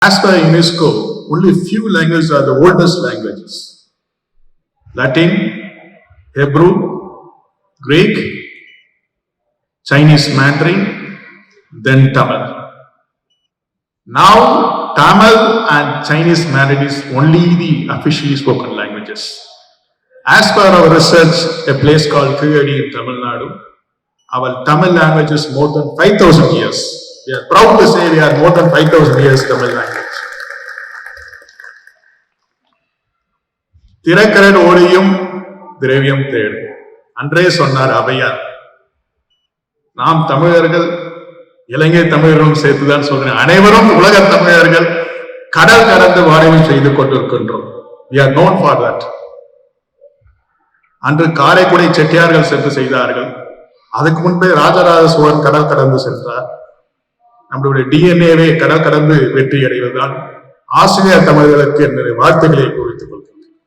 As per UNESCO, only few languages are the oldest languages. Latin, Hebrew, Greek, Chinese Mandarin, then Tamil. Now, Tamil and Chinese Mandarin is only the officially spoken languages. As per our research, a place called Kiyadi in Tamil Nadu, our Tamil language is more than 5,000 years. We are proud to say we are more than 5,000 years Tamil language. திறக்கரன் ஓடியும் திரவியம் தேடும் அன்றே சொன்னார் அவையார். நாம் தமிழர்கள், இலங்கை தமிழர்களும் சேர்த்துதான் சொல்றேன், அனைவரும் உலக தமிழர்கள் கடல் கடந்து வாணிபம் செய்து கொண்டிருக்கின்றோம். We are known for that. அன்று காரைக்குடி செட்டியார்கள் சென்று செய்தார்கள். அதுக்கு முன்பே ராஜராஜ சோழன் கடல் கடந்து சென்றார். நம்மளுடைய டிஎன்ஏவே கடல் கடந்து வெற்றி அடைவதுதான் ஆசிரியர் தமிழர்களுக்கு என்னுடைய வாழ்த்துக்களை குறித்துக் கொள்கிறேன்.